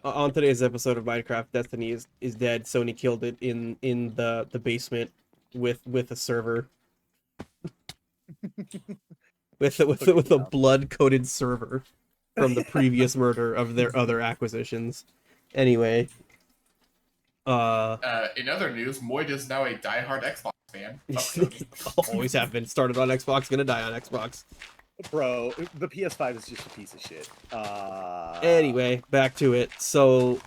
On today's episode of Minecraft, Destiny is dead. Sony killed it in the basement with a server with a blood coated server from the previous murder of their other acquisitions. Anyway, uh, In other news, Moid is now a diehard Xbox fan. Fuck Sony. always have been. Started on Xbox, gonna die on Xbox. Bro, the PS5 is just a piece of shit. Anyway, back to it. So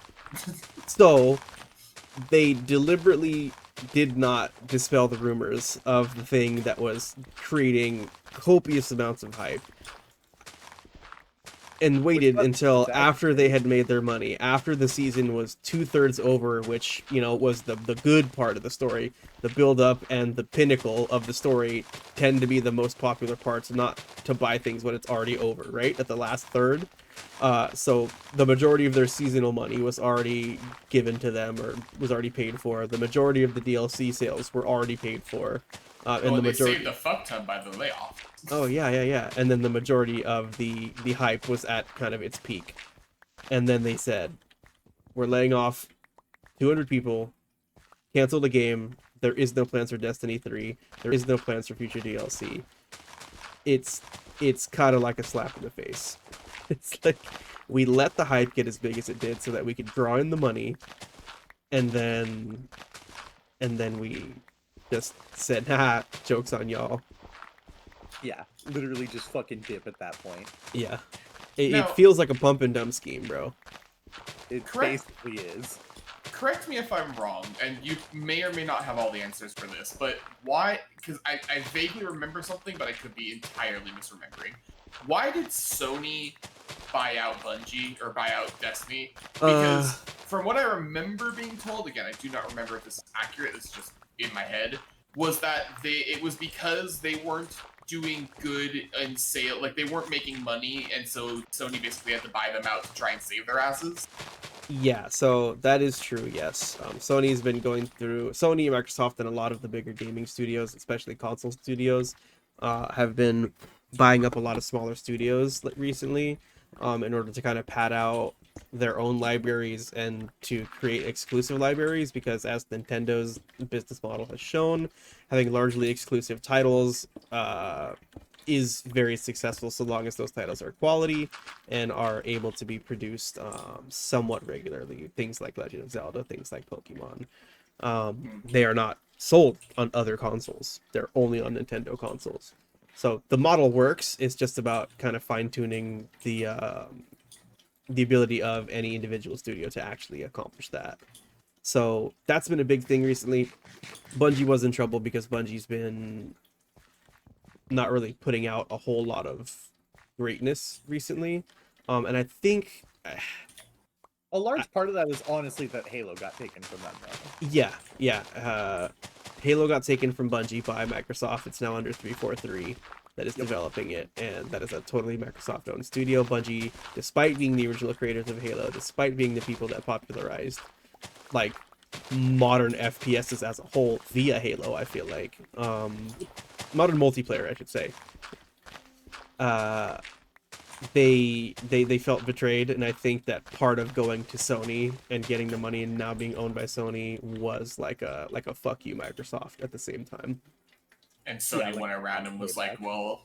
they deliberately did not dispel the rumors of the thing that was creating copious amounts of hype, and waited until after they had made their money, after the season was 2/3 over, which, you know, was the good part of the story. The build up and the pinnacle of the story tend to be the most popular parts, not to buy things when it's already over, right? At the last third. So the majority of their seasonal money was already given to them, or was already paid for. The majority of the DLC sales were already paid for. And the majority saved a fuck ton by the layoff. Oh yeah. And then the majority of the hype was at kind of its peak. And then they said, we're laying off 200 people, cancel the game. There is no plans for Destiny 3. There is no plans for future DLC. It's kind of like a slap in the face. It's like we let the hype get as big as it did so that we could draw in the money, and then we just said, "Ha, joke's on y'all." Yeah, literally just fucking dip at that point. Yeah. It feels like a pump and dump scheme, bro. It basically is. Correct me if I'm wrong, and you may or may not have all the answers for this, but why? Because I vaguely remember something, but I could be entirely misremembering. Why did Sony buy out Bungie, or buy out Destiny? Because from what I remember being told, again, I do not remember if this is accurate, this is just in my head, was that it was because they weren't doing good in sale, like they weren't making money, and so Sony basically had to buy them out to try and save their asses. Yeah, so that is true, yes. Sony's been going through... Sony, Microsoft, and a lot of the bigger gaming studios, especially console studios, have been buying up a lot of smaller studios recently, in order to kind of pad out their own libraries and to create exclusive libraries, because as Nintendo's business model has shown, having largely exclusive titles is very successful so long as those titles are quality and are able to be produced somewhat regularly. Things like Legend of Zelda, things like Pokemon. They are not sold on other consoles. They're only on Nintendo consoles. So the model works. It's just about kind of fine-tuning the ability of any individual studio to actually accomplish that. So that's been a big thing recently. Bungie was in trouble because Bungie's been not really putting out a whole lot of greatness recently. And I think a large part of that is honestly that Halo got taken from them, though. Yeah. Halo got taken from Bungie by Microsoft. It's now under 343 that is developing it, and that is a totally Microsoft-owned studio. Bungie, despite being the original creators of Halo, despite being the people that popularized like modern FPSs as a whole via Halo, I feel like modern multiplayer, I should say. They felt betrayed, and I think that part of going to Sony and getting the money and now being owned by Sony was like a fuck you Microsoft at the same time. And Sony went around and was like, well,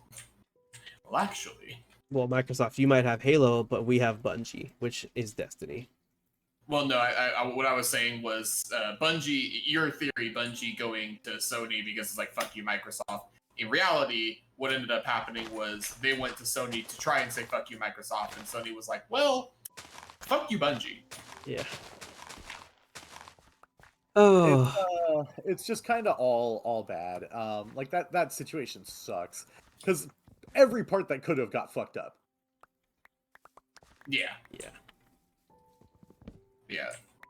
actually. Well, Microsoft, you might have Halo, but we have Bungie, which is Destiny. Well, no, what I was saying was Bungie, your theory, Bungie going to Sony because it's like, fuck you, Microsoft. In reality, what ended up happening was they went to Sony to try and say, fuck you, Microsoft, and Sony was like, well, fuck you, Bungie. Yeah. Oh, it's just kind of all bad. Like that situation sucks because every part that could have got fucked up. Yeah.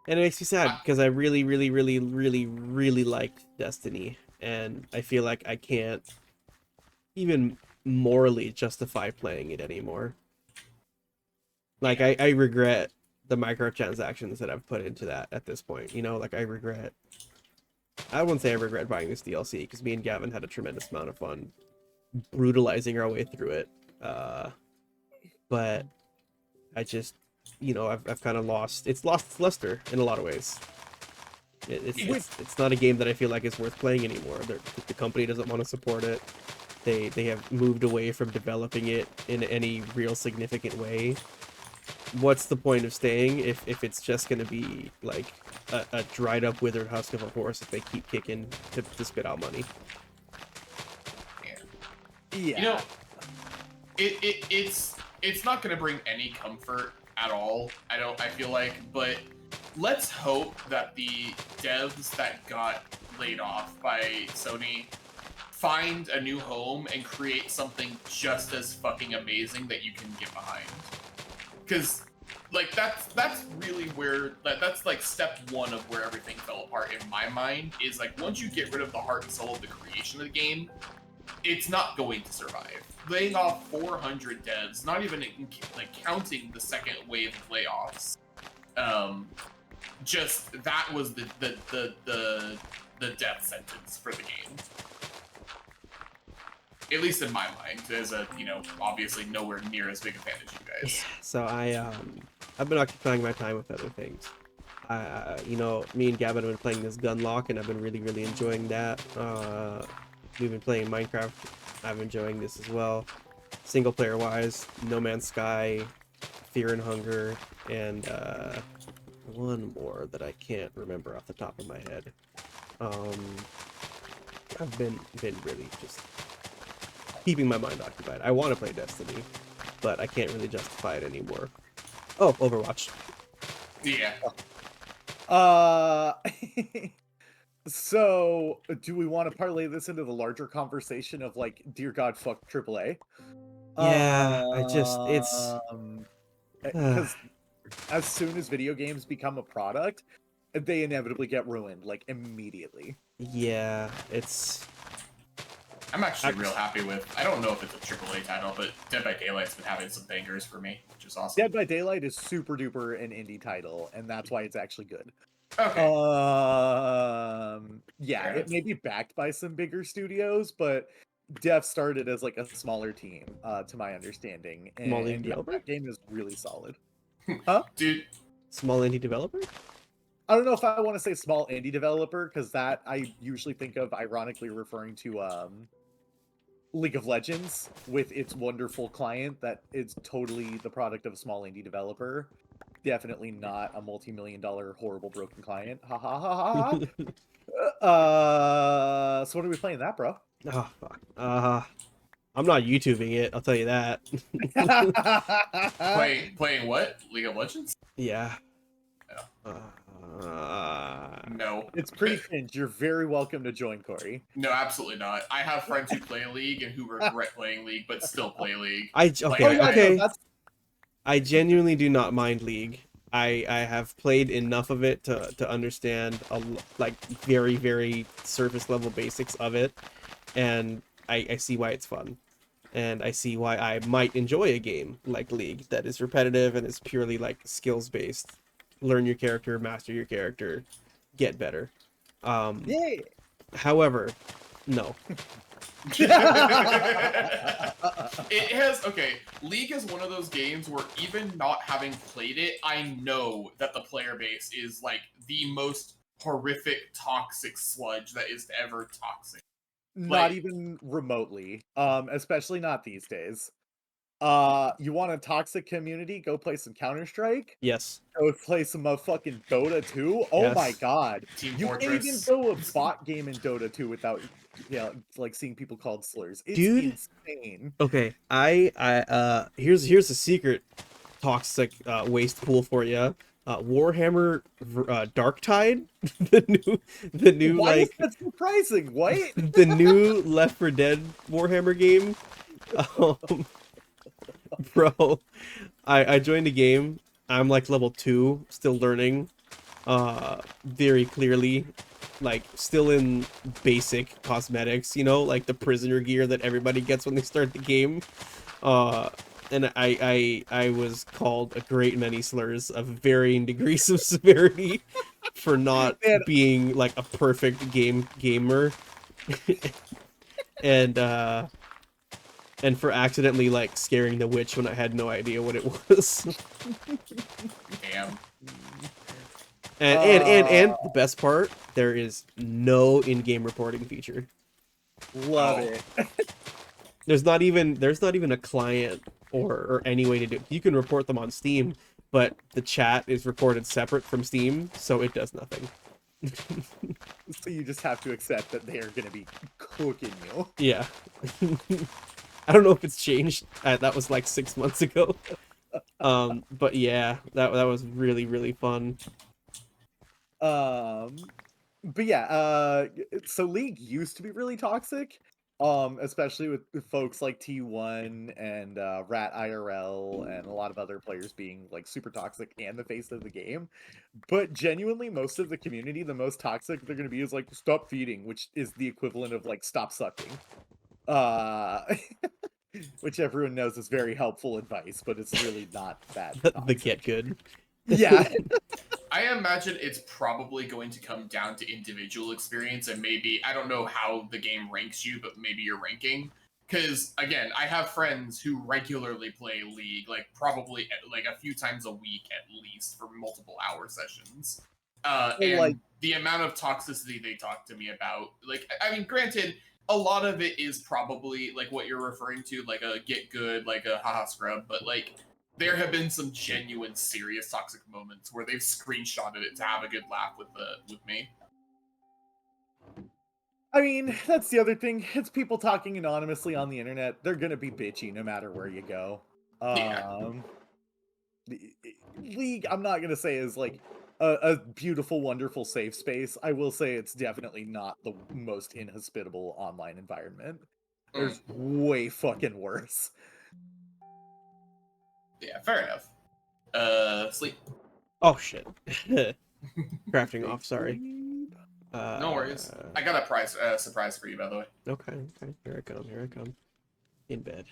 And it makes me sad because I really liked Destiny, and I feel like I can't even morally justify playing it anymore. Like I regret the microtransactions that I've put into that at this point. You know, like I wouldn't say I regret buying this DLC, because me and Gavin had a tremendous amount of fun brutalizing our way through it. But I just you know, I've kind of lost its luster in a lot of ways. It's not a game that I feel like is worth playing anymore. The company doesn't want to support it. They have moved away from developing it in any real significant way. What's the point of staying if it's just going to be like a dried up withered husk of a horse if they keep kicking to spit out money? Yeah. You know, it's not going to bring any comfort at all. I feel like, but let's hope that the devs that got laid off by Sony find a new home and create something just as fucking amazing that you can get behind. Because like that's really where that's like step one of where everything fell apart in my mind, is like once you get rid of the heart and soul of the creation of the game, it's not going to survive. Laying off 400 devs, not even like counting the second wave of layoffs, just that was the death sentence for the game. At least in my mind, as a, you know, obviously nowhere near as big a fan as you guys. So I've been occupying my time with other things. You know, me and Gavin have been playing this Gunlock, and I've been really enjoying that. We've been playing Minecraft. I'm enjoying this as well. Single player wise, No Man's Sky, Fear and Hunger, and one more that I can't remember off the top of my head. I've been really just keeping my mind occupied. I want to play Destiny, but I can't really justify it anymore. Oh, Overwatch. Yeah. So, do we want to parlay this into the larger conversation of like, dear God, fuck AAA? Yeah, it's Because as soon as video games become a product, they inevitably get ruined, like immediately. yeah, it's. I'm actually real happy with, I don't know if it's a AAA title, but Dead by Daylight's been having some bangers for me, which is awesome. Dead by Daylight is super duper an indie title, and that's why it's actually good. Okay. Yeah, it may be backed by some bigger studios, but Dev started as like a smaller team, to my understanding, and yeah, that game is really solid. Huh? Dude. Small indie developer? I don't know if I want to say small indie developer, because that I usually think of ironically referring to League of Legends with its wonderful client that is totally the product of a small indie developer. Definitely not a multi-million-dollar horrible broken client. Ha ha ha ha. So what are we playing that, bro? Oh fuck. I'm not YouTubing it, I'll tell you that. Playing what? League of Legends? Yeah. No. It's pretty cringe. You're very welcome to join, Corey. No, absolutely not. I have friends who play League and who regret playing League, but still play League. Okay. I genuinely do not mind League. I have played enough of it to understand like very surface level basics of it, and I see why it's fun, and I see why I might enjoy a game like League that is repetitive and is purely like skills based. Learn your character, master your character, get better. Yeah. However, no. It has, okay, League is one of those games where even not having played it, I know that the player base is like the most horrific toxic sludge that is ever toxic. Not even remotely. Especially not these days. You want a toxic community? Go play some Counter-Strike? Yes. Go play some fucking Dota 2? Oh yes. my god. Team you Fortress. can't even go a bot game in Dota 2 without like seeing people called slurs. It's Dude, insane. Okay, I here's a secret toxic waste pool for you. Warhammer Darktide, the new Why like is that surprising? What? the new Left 4 Dead Warhammer game. Bro, I joined the game. I'm like level 2, still learning very clearly, like still in basic cosmetics, you know, like the prisoner gear that everybody gets when they start the game. And I was called a great many slurs of varying degrees of severity for not being like a perfect gamer. And and for accidentally like scaring the witch when I had no idea what it was. Damn. And the best part, there is no in-game reporting feature. Love Oh. it. There's not even a client or any way to do it. You can report them on Steam, but the chat is recorded separate from Steam, so it does nothing. So you just have to accept that they are going to be cooking you. Yeah. I don't know if it's changed. That was like 6 months ago. But yeah, that was really, really fun. But yeah, so League used to be really toxic, especially with folks like T1 and Rat IRL and a lot of other players being like super toxic and the face of the game. But genuinely, most of the community, the most toxic they're going to be is like stop feeding, which is the equivalent of like stop sucking. Uh, which everyone knows is very helpful advice, but it's really not that The toxic. get good. Yeah. I imagine it's probably going to come down to individual experience, and maybe I don't know how the game ranks you, but maybe your ranking. Because again, I have friends who regularly play League, like probably like a few times a week at least for multiple hour sessions. And Like- the amount of toxicity they talk to me about, like, I mean, granted, a lot of it is probably like what you're referring to, like a get good, like a haha scrub, but like there have been some genuine serious toxic moments where they've screenshotted it to have a good laugh with me. I mean, that's the other thing. It's people talking anonymously on the internet. They're gonna be bitchy no matter where you go. Yeah. League, I'm not gonna say is like a beautiful, wonderful, safe space. I will say it's definitely not the most inhospitable online environment. There's way fucking worse. Yeah, fair enough. Sleep. Oh shit. Crafting off, sorry. No worries. I got a surprise for you, by the way. Okay, here I come. In bed.